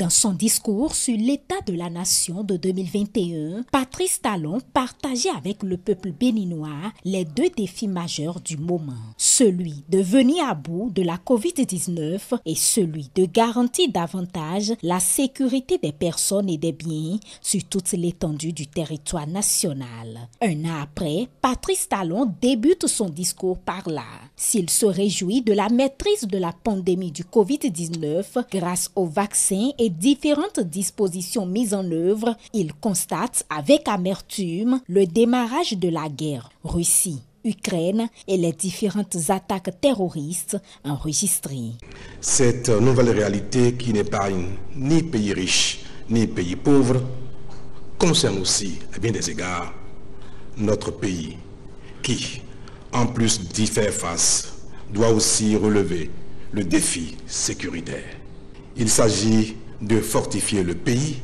Dans son discours sur l'état de la nation de 2021, Patrice Talon partageait avec le peuple béninois les deux défis majeurs du moment. Celui de venir à bout de la COVID-19 et celui de garantir davantage la sécurité des personnes et des biens sur toute l'étendue du territoire national. Un an après, Patrice Talon débute son discours par là. S'il se réjouit de la maîtrise de la pandémie du COVID-19 grâce aux vaccins et différentes dispositions mises en œuvre, il constate avec amertume le démarrage de la guerre Russie, Ukraine et les différentes attaques terroristes enregistrées. Cette nouvelle réalité qui n'épargne ni pays riches ni pays pauvres concerne aussi, à bien des égards, notre pays qui, en plus d'y faire face, doit aussi relever le défi sécuritaire. Il s'agit de fortifier le pays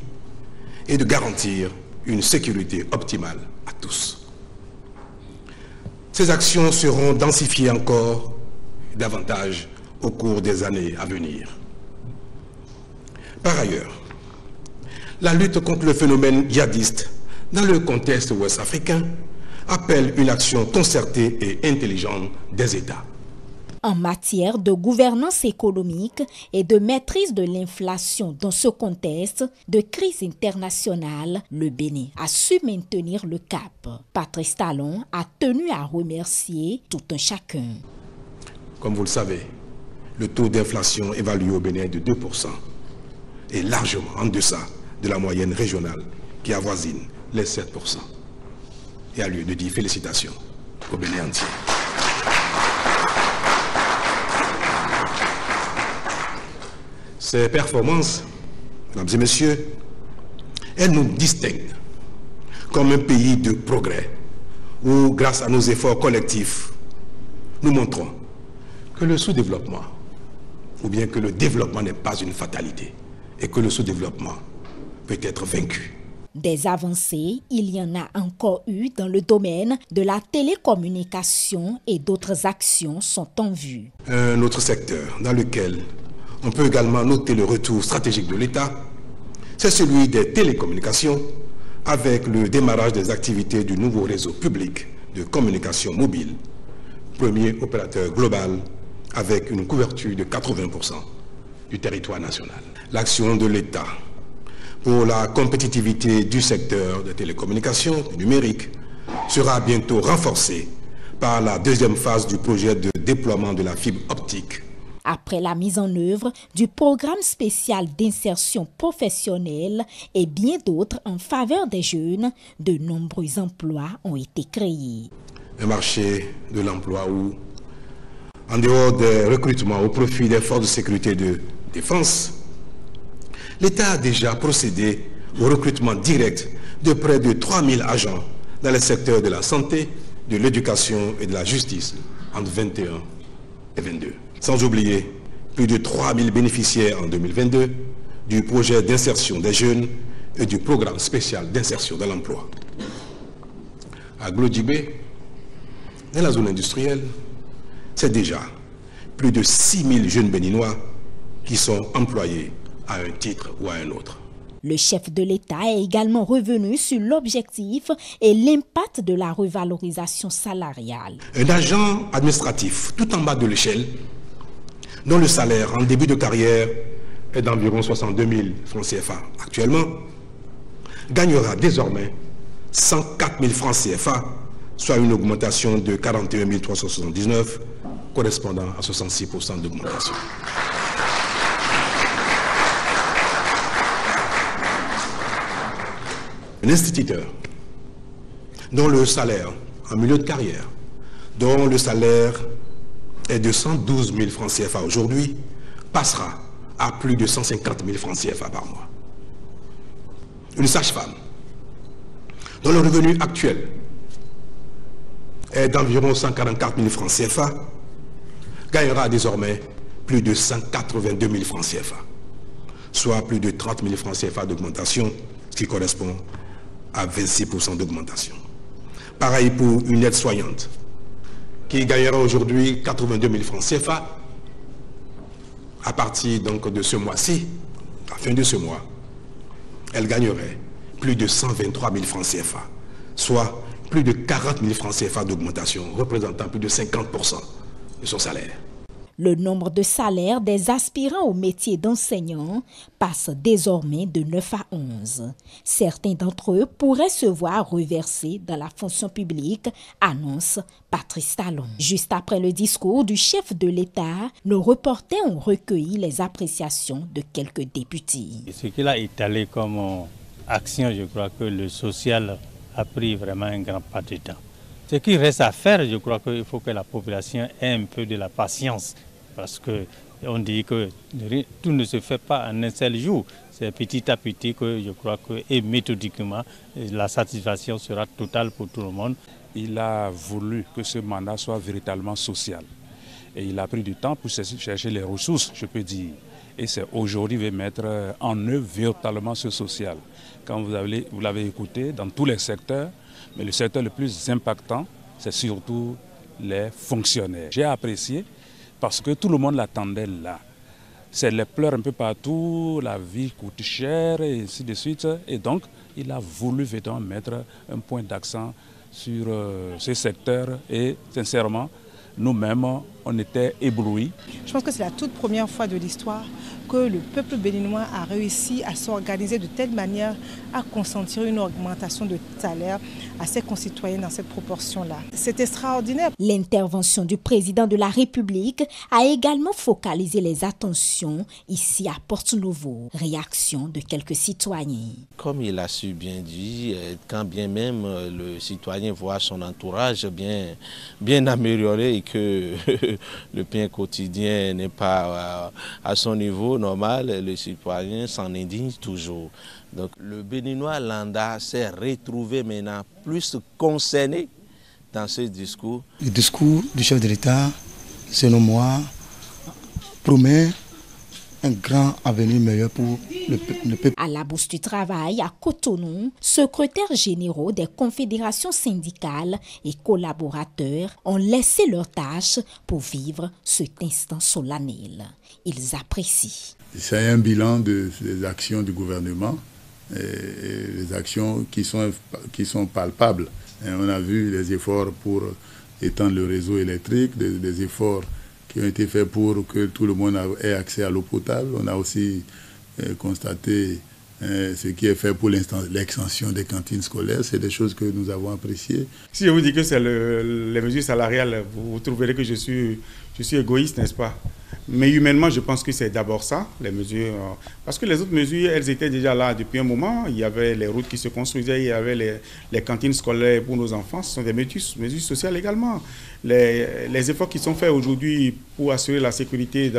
et de garantir une sécurité optimale à tous. Ces actions seront densifiées encore davantage au cours des années à venir. Par ailleurs, la lutte contre le phénomène djihadiste dans le contexte ouest-africain appelle une action concertée et intelligente des États. En matière de gouvernance économique et de maîtrise de l'inflation dans ce contexte de crise internationale, le Bénin a su maintenir le cap. Patrice Talon a tenu à remercier tout un chacun. Comme vous le savez, le taux d'inflation évalué au Bénin de 2% est largement en deçà de la moyenne régionale qui avoisine les 7%. Et a lieu de dire félicitations au Bénin entier. Ces performances, mesdames et messieurs, elles nous distinguent comme un pays de progrès où, grâce à nos efforts collectifs, nous montrons que le sous-développement, ou bien que le développement n'est pas une fatalité et que le sous-développement peut être vaincu. Des avancées, il y en a encore eu dans le domaine de la télécommunication et d'autres actions sont en vue. Un autre secteur dans lequel on peut également noter le retour stratégique de l'État, c'est celui des télécommunications avec le démarrage des activités du nouveau réseau public de communication mobile, premier opérateur global avec une couverture de 80% du territoire national. L'action de l'État pour la compétitivité du secteur des télécommunications numériques sera bientôt renforcée par la deuxième phase du projet de déploiement de la fibre optique. Après la mise en œuvre du programme spécial d'insertion professionnelle et bien d'autres en faveur des jeunes, de nombreux emplois ont été créés. Un marché de l'emploi où, en dehors des recrutements au profit des forces de sécurité de défense, l'État a déjà procédé au recrutement direct de près de 3000 agents dans les secteurs de la santé, de l'éducation et de la justice entre 2021 et 2022. Sans oublier plus de 3000 bénéficiaires en 2022 du projet d'insertion des jeunes et du programme spécial d'insertion dans l'emploi. À Glodjibé, dans la zone industrielle, c'est déjà plus de 6000 jeunes béninois qui sont employés à un titre ou à un autre. Le chef de l'État est également revenu sur l'objectif et l'impact de la revalorisation salariale. Un agent administratif tout en bas de l'échelle, dont le salaire en début de carrière est d'environ 62 000 francs CFA actuellement, gagnera désormais 104 000 francs CFA, soit une augmentation de 41 379, correspondant à 66% d'augmentation. Un instituteur dont le salaire en milieu de carrière, dont le salaire est de 112 000 francs CFA aujourd'hui, passera à plus de 150 000 francs CFA par mois. Une sage-femme dont le revenu actuel est d'environ 144 000 francs CFA gagnera désormais plus de 182 000 francs CFA, soit plus de 30 000 francs CFA d'augmentation, ce qui correspond à 26% d'augmentation. Pareil pour une aide-soignante qui gagnera aujourd'hui 82 000 francs CFA. À partir donc de ce mois-ci, à la fin de ce mois, elle gagnerait plus de 123 000 francs CFA, soit plus de 40 000 francs CFA d'augmentation, représentant plus de 50% de son salaire. Le nombre de salaires des aspirants au métier d'enseignant passe désormais de 9 à 11. Certains d'entre eux pourraient se voir reversés dans la fonction publique, annonce Patrice Talon. Juste après le discours du chef de l'État, nos reporters ont recueilli les appréciations de quelques députés. Ce qu'il a étalé comme action, je crois que le social a pris vraiment un grand pas de temps. Ce qui reste à faire, je crois qu'il faut que la population ait un peu de la patience. Parce qu'on dit que tout ne se fait pas en un seul jour. C'est petit à petit que je crois que, et méthodiquement, la satisfaction sera totale pour tout le monde. Il a voulu que ce mandat soit véritablement social. Et il a pris du temps pour chercher les ressources, je peux dire. Et c'est aujourd'hui de mettre en œuvre véritablement ce social. Quand vous l'avez écouté, dans tous les secteurs, mais le secteur le plus impactant, c'est surtout les fonctionnaires. J'ai apprécié parce que tout le monde l'attendait là. C'est les pleurs un peu partout, la vie coûte cher et ainsi de suite. Et donc, il a voulu vraiment mettre un point d'accent sur ce secteur et sincèrement, nous-mêmes, on était éblouis. Je pense que c'est la toute première fois de l'histoire que le peuple béninois a réussi à s'organiser de telle manière à consentir une augmentation de salaire à ses concitoyens dans cette proportion-là. C'est extraordinaire. L'intervention du président de la République a également focalisé les attentions ici à Porto-Novo. Réaction de quelques citoyens. Comme il a su bien dire, quand bien même le citoyen voit son entourage bien amélioré et que le pain quotidien n'est pas à son niveau normal, le citoyen s'en indigne toujours. Donc le Béninois lambda s'est retrouvé maintenant plus concerné dans ce discours. Le discours du chef de l'État, selon moi, promet un grand avenir meilleur pour le peuple. À la Bourse du Travail, à Cotonou, secrétaires généraux des confédérations syndicales et collaborateurs ont laissé leurs tâches pour vivre cet instant solennel. Ils apprécient. C'est un bilan des actions du gouvernement, et les actions qui sont palpables. Et on a vu les efforts pour étendre le réseau électrique, des efforts qui ont été faits pour que tout le monde ait accès à l'eau potable. On a aussi constaté ce qui est fait pour l'extension des cantines scolaires. C'est des choses que nous avons appréciées. Si je vous dis que c'est les mesures salariales, vous trouverez que je suis égoïste, n'est-ce pas? Mais humainement, je pense que c'est d'abord ça, les mesures. Parce que les autres mesures, elles étaient déjà là depuis un moment. Il y avait les routes qui se construisaient, il y avait les cantines scolaires pour nos enfants. Ce sont des mesures sociales également. Les efforts qui sont faits aujourd'hui pour assurer la sécurité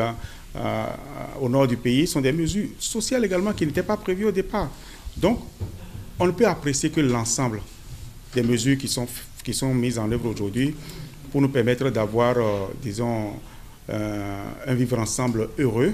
au nord du pays sont des mesures sociales également qui n'étaient pas prévues au départ. Donc, on ne peut apprécier que l'ensemble des mesures qui sont mises en œuvre aujourd'hui pour nous permettre d'avoir, disons, un vivre ensemble heureux.